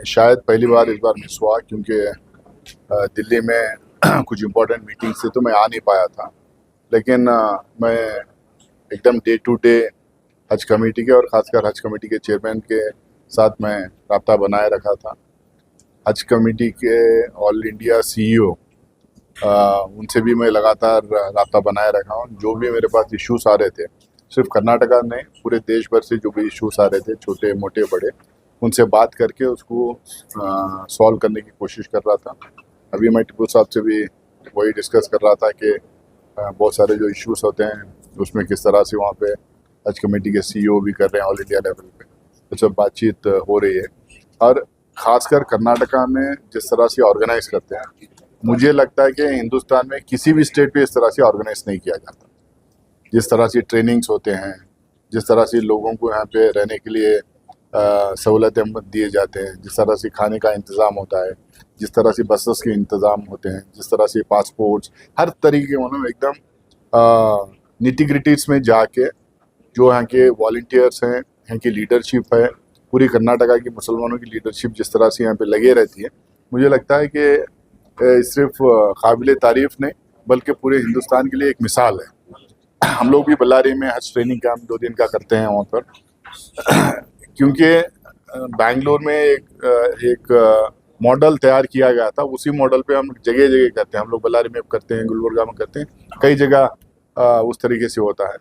शायद पहली बार इस बार मिस हुआ क्योंकि दिल्ली में कुछ इम्पोर्टेंट मीटिंग से तो मैं आ नहीं पाया था। लेकिन मैं एकदम डे टू डे हज कमेटी के और ख़ासकर हज कमेटी के चेयरमैन के साथ मैं राब्ता बनाए रखा था। हज कमेटी के ऑल इंडिया CEO उनसे भी मैं लगातार राब्ता बनाए रखा हूँ। जो भी मेरे पास इश्यूज आ रहे थे, सिर्फ कर्नाटका नहीं पूरे देश भर से जो भी इश्यूज आ रहे थे, छोटे मोटे बड़े, उनसे बात करके उसको सॉल्व करने की कोशिश कर रहा था। अभी मैं टिप्पू साहब से भी वही डिस्कस कर रहा था कि बहुत सारे जो इश्यूज होते हैं उसमें किस तरह से वहाँ पे हज कमेटी के CEO भी कर रहे हैं ऑल इंडिया लेवल पे, तो सब बातचीत हो रही है। और ख़ासकर कर्नाटका में जिस तरह से ऑर्गेनाइज करते हैं, मुझे लगता है कि हिंदुस्तान में किसी भी स्टेट पे इस तरह से ऑर्गेनाइज नहीं किया जाता। जिस तरह से ट्रेनिंग्स होते हैं, जिस तरह से लोगों को यहाँ पे रहने के लिए सहूलतें दिए जाते हैं, जिस तरह से खाने का इंतज़ाम होता है, जिस तरह से बसेस के इंतज़ाम होते हैं, जिस तरह से पासपोर्ट्स, हर तरीके मतलब एकदम निटी-ग्रिटीज़ में जाके जो यहाँ के वॉलंटियर्स हैं, यहाँ की लीडरशिप है, पूरी कर्नाटका की मुसलमानों की लीडरशिप जिस तरह से यहाँ पे लगे रहती है, मुझे लगता है कि सिर्फ काबिल तारीफ़ नहीं बल्कि पूरे हिंदुस्तान के लिए एक मिसाल है। हम लोग भी बल्लारी में हज ट्रेनिंग कैंप 2 दिन का करते हैं वहाँ पर क्योंकि बेंगलोर में एक मॉडल तैयार किया गया था, उसी मॉडल पे हम जगह जगह करते हैं। हम लोग बल्लारी में करते हैं, गुलबर्गा में करते हैं, कई जगह उस तरीके से होता है।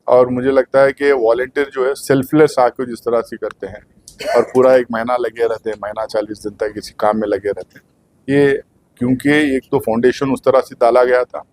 और मुझे लगता है कि वॉलंटियर जो है सेल्फलेस आके जिस तरह से करते हैं और पूरा 1 महीना लगे रहते हैं, महीना 40 दिन तक किसी काम में लगे रहते हैं, ये क्योंकि एक तो फाउंडेशन उस तरह से डाला गया था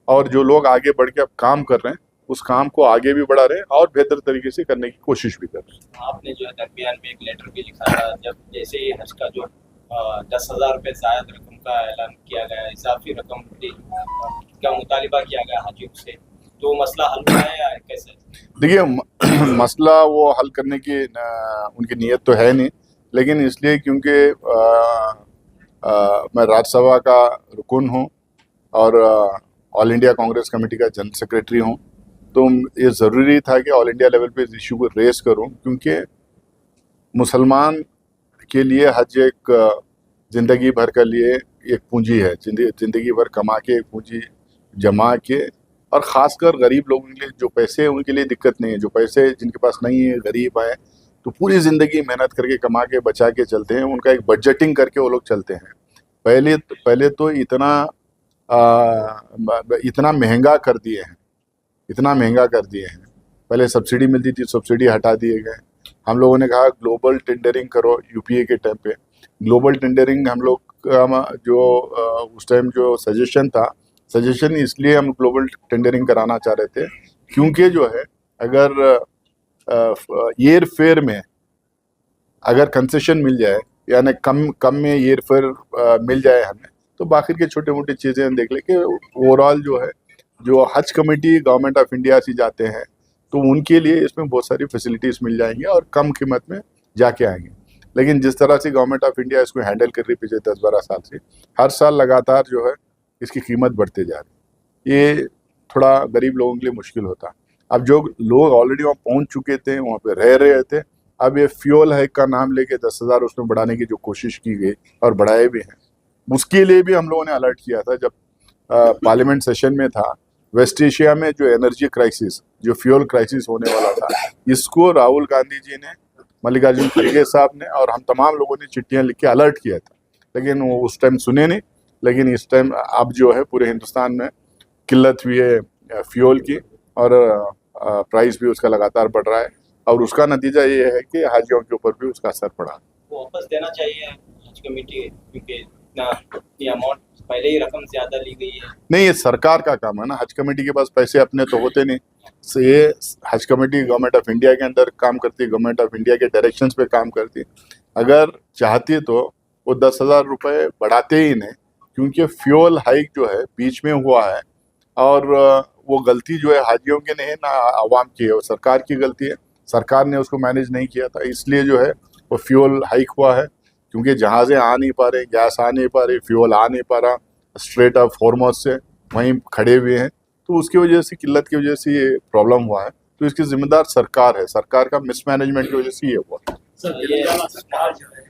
और जो लोग आगे बढ़ के अब काम कर रहे हैं उस काम को आगे भी बढ़ा रहे हैं और बेहतर तरीके से करने की कोशिश भी कर रहे हैं। आपने जो है दरमियान में एक लेटर भी लिखा था जब जैसे ही हज का जो 10,000 रुपये जायद रकम का ऐलान किया गया, इजाफी रकम का मुतालिबा किया गया हाजियों से, तो मसला हल हुआ है या कैसे? देखिए मसला वो हल करने की उनकी नीयत तो है नहीं, लेकिन इसलिए क्योंकि मैं राज्यसभा का रुकन हूँ और ऑल इंडिया कांग्रेस कमेटी का जनरल सेक्रेटरी हूँ, तो ये ज़रूरी था कि ऑल इंडिया लेवल पे इस इशू को रेस करूँ क्योंकि मुसलमान के लिए हज एक ज़िंदगी भर के लिए एक पूंजी है, ज़िंदगी भर कमा के एक पूंजी जमा के, और ख़ासकर गरीब लोगों के लिए जो पैसे हैं उनके लिए दिक्कत नहीं है। जो पैसे जिनके पास नहीं है, गरीब हैं, तो पूरी ज़िंदगी मेहनत करके कमा के बचा के चलते हैं, उनका एक बजटिंग करके वो लोग चलते हैं। पहले तो इतना महंगा कर दिए हैं, इतना महंगा कर दिए हैं। पहले सब्सिडी मिलती थी, सब्सिडी हटा दिए गए। हम लोगों ने कहा ग्लोबल टेंडरिंग करो, UPA के टाइम पे ग्लोबल टेंडरिंग हम लोग का जो उस टाइम जो सजेशन इसलिए हम ग्लोबल टेंडरिंग कराना चाह रहे थे क्योंकि जो है अगर एयर फेयर में अगर कंसेशन मिल जाए, यानी कम में एयर फेयर मिल जाए हमें, तो बाकी के छोटे मोटे चीज़ें हम देख लें कि ओवरऑल जो है जो हज कमेटी गवर्नमेंट ऑफ इंडिया से जाते हैं तो उनके लिए इसमें बहुत सारी फैसिलिटीज़ मिल जाएंगी और कम कीमत में जाके आएंगे। लेकिन जिस तरह से गवर्नमेंट ऑफ इंडिया इसको हैंडल कर रही पिछले 10-12 साल से, हर साल लगातार जो है इसकी कीमत बढ़ते जा रही है, ये थोड़ा गरीब लोगों के लिए मुश्किल होता। अब जो लोग ऑलरेडी वहाँ पहुँच चुके थे, वहाँ पे रह रहे थे, अब ये फ्यूल हाइक का नाम लेके 10,000 उसमें बढ़ाने की जो कोशिश की गई और बढ़ाए भी हैं, उसके लिए भी हम लोगों ने अलर्ट किया था जब पार्लियामेंट सेशन में था। वेस्ट एशिया में जो एनर्जी क्राइसिस, जो फ्यूल क्राइसिस होने वाला था, इसको राहुल गांधी जी ने, मल्लिकार्जुन खड़गे साहब ने और हम तमाम लोगों ने चिट्ठियां लिख के अलर्ट किया था, लेकिन वो उस टाइम सुने नहीं। लेकिन इस टाइम अब जो है पूरे हिंदुस्तान में किल्लत हुई है फ्यूल की और प्राइस भी उसका लगातार बढ़ रहा है और उसका नतीजा ये है कि हाजियों के ऊपर भी उसका असर पड़ा। वापस देना चाहिए हज कमेटी क्योंकि इतना अमाउंट पहले ही रकम ज्यादा ली गई है। नहीं, ये सरकार का काम है ना, हज कमेटी के पास पैसे अपने तो होते नहीं। तो ये हज कमेटी गवर्नमेंट ऑफ इंडिया के अंदर काम करती है, गवर्नमेंट ऑफ इंडिया के डायरेक्शंस पे काम करती है। अगर चाहती तो वो 10,000 रुपये बढ़ाते ही नहीं, क्योंकि फ्यूल हाइक जो है बीच में हुआ है और वो गलती जो है हाजियों की नहीं है ना आवाम की है, वो सरकार की गलती है। सरकार ने उसको मैनेज नहीं किया था, इसलिए जो है वो फ्यूल हाइक हुआ है। क्योंकि जहाज़ें आ नहीं पा रहे, गैस आ नहीं पा रही, फ्यूल आ नहीं पा रहा, स्ट्रेट ऑफ हॉर्मुज़ से वहीं खड़े हुए हैं, तो उसकी वजह से, किल्लत की वजह से ये प्रॉब्लम हुआ है। तो इसकी जिम्मेदार सरकार है, सरकार का मिसमैनेजमेंट की वजह से ये हुआ। सर, ये सरकार जो है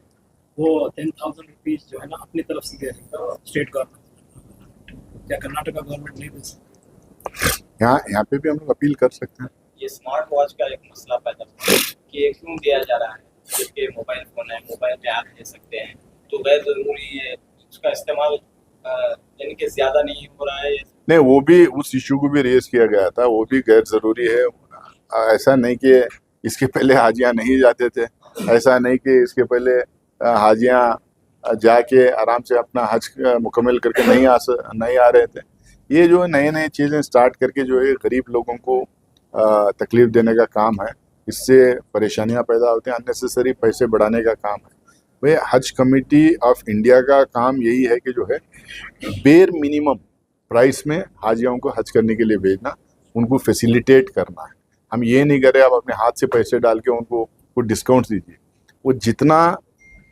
वो 10,000 रुपीज जो है ना अपनी तरफ से दे रही है स्टेट गवर्नमेंट। क्या कर्नाटका गवर्नमेंट नहीं दे सकती? यहाँ पे भी हम लोग अपील कर सकते हैं। ये स्मार्ट वॉच का एक मसला पैदा हुआ है कि ये क्यों दिया जा रहा है, जबकि मोबाइल फोन है, मोबाइल पे आप ले सकते हैं, तो गैर जरूरी है उसका इस्तेमाल यानी कि ज्यादा नहीं हो रहा है। नहीं, वो भी उस इशू को भी रेज किया गया था, वो भी गैर जरूरी है। ऐसा नहीं कि इसके पहले हाजियां नहीं जाते थे, ऐसा नहीं कि इसके पहले हाजियां जाके आराम से अपना हज मुकम्मल करके नहीं आ रहे थे। ये जो नए नए चीज़ें स्टार्ट करके जो है गरीब लोगों को तकलीफ देने का काम है, इससे परेशानियां पैदा होती हैं, अननेसेसरी पैसे बढ़ाने का काम है। भाई हज कमेटी ऑफ इंडिया का काम यही है कि जो है बेर मिनिमम प्राइस में हाजियों को हज करने के लिए भेजना, उनको फैसिलिटेट करना है। हम ये नहीं कर रहे आप अपने हाथ से पैसे डाल के उनको कुछ डिस्काउंट दीजिए, वो जितना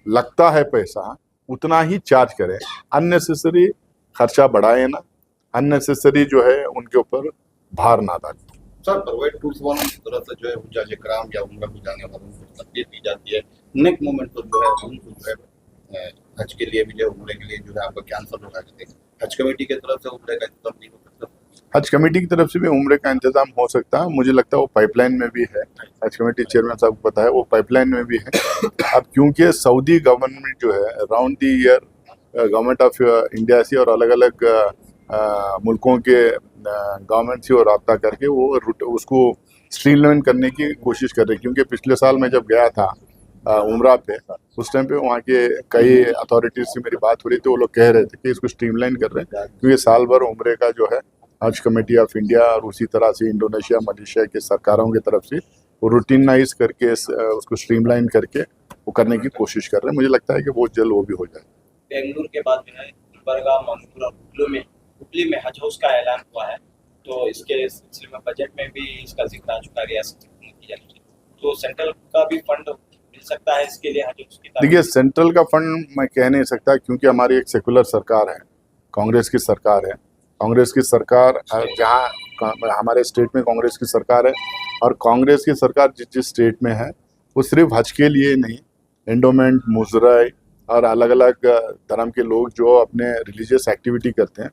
लगता है पैसा उतना ही चार्ज करें, अननेसेसरी खर्चा बढ़ाए ना, अननेसेसरी जो है उनके ऊपर भार ना डालें। सर प्रोवाइड टूल्स वालों की तरफ से जो है हुज्जाज इकराम या उम्रा को जाने वालों को तकलीफ दी जाती है, नेक्स्ट मोमेंट पर जो है उनको जो है हज के लिए भी जो उम्रे के लिए जो है आपका कैंसिल होगा। हज कमेटी की तरफ से उम्रे का इंतजाम नहीं हो सकता? हज कमेटी की तरफ से भी उम्रे का इंतजाम हो सकता है, मुझे लगता है वो पाइपलाइन में भी है। हज कमेटी चेयरमैन साहब को पता है, वो पाइपलाइन में भी है। अब क्योंकि सऊदी गवर्नमेंट जो है around the year government of India से और अलग अलग मुल्कों के गवर्नमेंट से रब्ता करके वो उसको स्ट्रीमलाइन करने की कोशिश कर रही है। क्योंकि पिछले साल मैं जब गया था उम्रा पे, उस टाइम पे वहाँ के कई अथॉरिटीज से मेरी बात हो रही थी, वो लोग कह रहे थे कि इसको स्ट्रीमलाइन कर रहे हैं, क्योंकि साल भर उम्रे का जो है हज कमेटी ऑफ इंडिया और उसी तरह से इंडोनेशिया मलेशिया के सरकारों की तरफ से वो रूटीनाइज करके उसको स्ट्रीमलाइन करके वो करने की कोशिश कर रहे हैं। मुझे लगता है कि बहुत जल्द वो भी हो जाए। बेंगलुरु के बाद जो है गुलबर्गा, मंगूर और हुबली में हज हाउस का ऐलान हुआ है, तो इसके सिलसिले में बजट में भी इसका जिक्र आ चुका है रियासत की जानिब से। तो सेंट्रल का भी फंड मिल सकता है इसके लिए हज हाउस की तरफ? देखिए, सेंट्रल का फंड मैं कह नहीं सकता, क्योंकि हमारी एक सेकुलर सरकार है, कांग्रेस की सरकार है। कांग्रेस की सरकार जहाँ हमारे स्टेट में कांग्रेस की सरकार है, और कांग्रेस की सरकार जिस जिस स्टेट में है वो सिर्फ हज के लिए नहीं, एंडोमेंट, मुजराई और अलग अलग धर्म के लोग जो अपने रिलीजियस एक्टिविटी करते हैं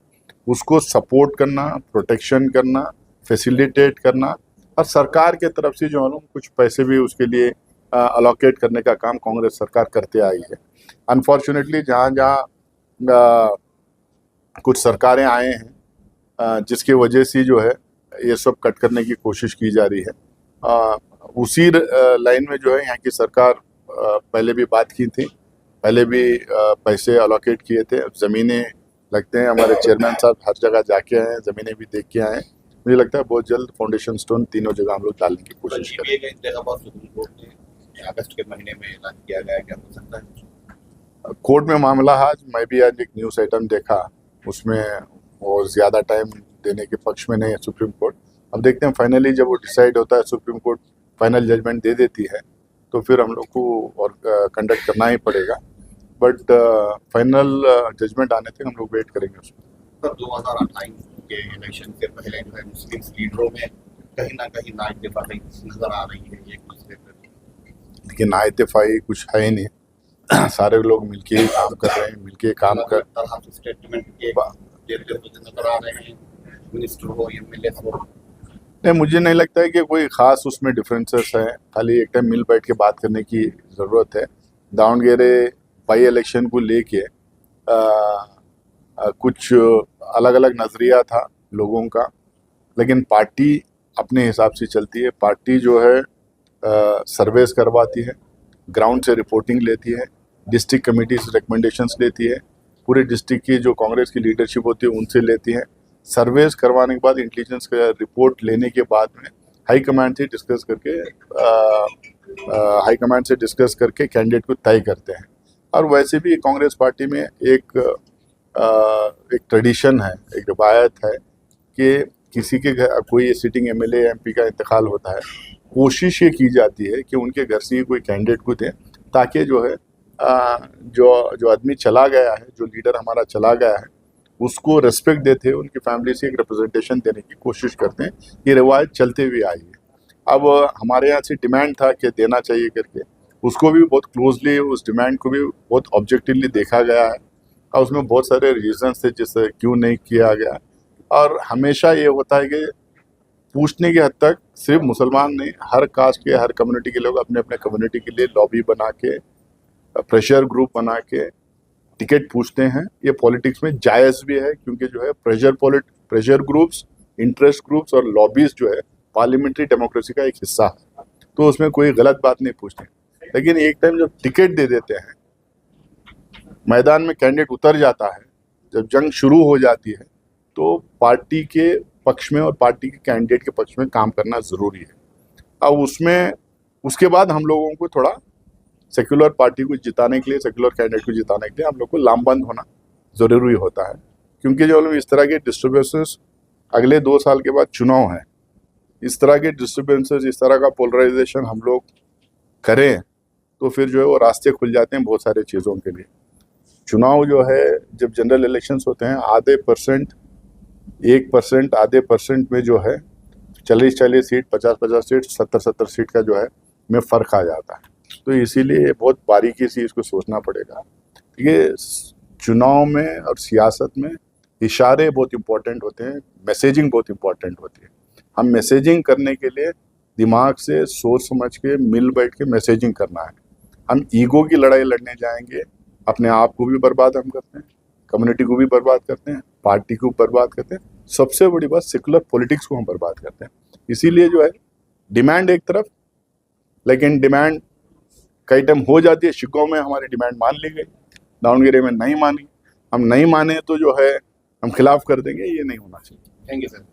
उसको सपोर्ट करना, प्रोटेक्शन करना, फैसिलिटेट करना, और सरकार के तरफ से जो है ना कुछ पैसे भी उसके लिए अलोकेट करने का काम कांग्रेस सरकार करते आई है। अनफॉर्चुनेटली जहाँ जहाँ कुछ सरकारें आए हैं जिसके वजह से जो है ये सब कट करने की कोशिश की जा रही है। उसी लाइन में जो है यहाँ की सरकार पहले भी बात की थी, पहले भी पैसे अलोकेट किए थे। ज़मीनें लगते हैं, हमारे चेयरमैन साहब हर जगह जाके आए हैं, ज़मीनें भी देख के आए हैं। मुझे लगता है बहुत जल्द फाउंडेशन स्टोन तीनों जगह हम लोग डालने की कोशिश करेंगे। सुप्रीम कोर्ट ने अगस्त के महीने में ऐलान किया गया, क्या हो सकता है? कोर्ट में मामला आज मैं भी आज एक न्यूज़ आइटम देखा, उसमें वो ज़्यादा टाइम देने के पक्ष में नहीं है सुप्रीम कोर्ट। अब देखते हैं फाइनली जब वो डिसाइड होता है, सुप्रीम कोर्ट फाइनल जजमेंट दे देती है तो फिर हम लोग को और कंडक्ट करना ही पड़ेगा। बट फाइनल जजमेंट आने तक हम लोग वेट करेंगे उसमें। सर 2028 के इलेक्शन से पहले जो है मुस्लिम लीडरों में कहीं ना कहीं नाइतफाकी नजर आ रही है एक दूसरे पर। लेकिन नाइतफाकी कुछ है ही नहीं, सारे लोग मिलके ही काम कर रहे हैं, मिलके काम कर तरह से स्टेटमेंट देते हुए नजर आ रहे हैं, मिनिस्टर हो, एमएलए हो। नहीं, मुझे नहीं लगता है कि कोई ख़ास उसमें डिफरेंसेस हैं, खाली एक टाइम मिल बैठ के बात करने की ज़रूरत है। दावणगेरे बाई इलेक्शन को लेके कुछ अलग अलग नज़रिया था लोगों का, लेकिन पार्टी अपने हिसाब से चलती है। पार्टी जो है सर्वेस करवाती है, ग्राउंड से रिपोर्टिंग लेती है, डिस्ट्रिक्ट कमेटी से रिकमेंडेशंस लेती है, पूरे डिस्ट्रिक्ट की जो कांग्रेस की लीडरशिप होती है उनसे लेती है। सर्वेस करवाने के बाद, इंटेलिजेंस का रिपोर्ट लेने के बाद में हाई कमांड से डिस्कस करके कैंडिडेट को तय करते हैं। और वैसे भी कांग्रेस पार्टी में एक ट्रेडिशन है, एक रवायत है कि किसी के घर कोई सिटिंग एमएलए या एमपी का इंतकाल होता है, कोशिश ये की जाती है कि उनके घर से ही कोई कैंडिडेट को दें, ताकि जो है जो आदमी चला गया है, जो लीडर हमारा चला गया है, उसको रेस्पेक्ट देते हैं, उनकी फैमिली से एक रिप्रेजेंटेशन देने की कोशिश करते हैं। ये रिवायत चलते हुए आई है। अब हमारे यहाँ से डिमांड था कि देना चाहिए करके, उसको भी बहुत क्लोजली, उस डिमांड को भी बहुत ऑब्जेक्टिवली देखा गया है और उसमें बहुत सारे रीजंस थे जिससे क्यों नहीं किया गया। और हमेशा ये होता है कि पूछने की हद तक सिर्फ मुसलमान नहीं, हर कास्ट के, हर कम्युनिटी के लोग अपने अपने कम्युनिटी के लिए लॉबी बना के, प्रेशर ग्रुप बना के टिकट पूछते हैं। ये पॉलिटिक्स में जायज़ भी है, क्योंकि जो है प्रेशर ग्रुप्स, इंटरेस्ट ग्रुप्स और लॉबीज जो है पार्लियामेंट्री डेमोक्रेसी का एक हिस्सा है, तो उसमें कोई गलत बात नहीं पूछते। लेकिन एक टाइम जब टिकट दे देते हैं, मैदान में कैंडिडेट उतर जाता है, जब जंग शुरू हो जाती है, तो पार्टी के पक्ष में और पार्टी के कैंडिडेट के पक्ष में काम करना ज़रूरी है। अब उसके बाद हम लोगों को थोड़ा सेक्युलर पार्टी को जिताने के लिए, सेक्युलर कैंडिडेट को जिताने के लिए हम लोग को लामबंद होना ज़रूरी होता है, क्योंकि जो लोग इस तरह के डिस्टर्बेंसेस, अगले 2 साल के बाद चुनाव है, इस तरह के डिस्टर्बेंसेस, इस तरह का पोलराइजेशन हम लोग करें तो फिर जो है वो रास्ते खुल जाते हैं बहुत सारे चीज़ों के लिए। चुनाव जो है, जब जनरल इलेक्शंस होते हैं, आधे परसेंट, 1%, आधे परसेंट में जो है 40-40 सीट, 50-50 सीट, 70-70 सीट का जो है में फ़र्क आ जाता है। तो इसीलिए बहुत बारीकी से इसको सोचना पड़ेगा। ये चुनाव में और सियासत में इशारे बहुत इम्पोर्टेंट होते हैं, मैसेजिंग बहुत इम्पोर्टेंट होती है। हम मैसेजिंग करने के लिए दिमाग से सोच समझ के मिल बैठ के मैसेजिंग करना है। हम ईगो की लड़ाई लड़ने जाएंगे, अपने आप को भी बर्बाद हम करते हैं, कम्युनिटी को भी बर्बाद करते हैं, पार्टी को बर्बाद करते हैं, सबसे बड़ी बात सेकुलर पॉलिटिक्स को हम बर्बाद करते हैं। इसीलिए जो है डिमांड एक तरफ, लेकिन डिमांड कई टाइम हो जाती है, शिकागो में हमारी डिमांड मान ली गई, दावणगेरे में नहीं मानी। हम नहीं माने तो जो है हम खिलाफ कर देंगे, ये नहीं होना चाहिए। Thank you sir.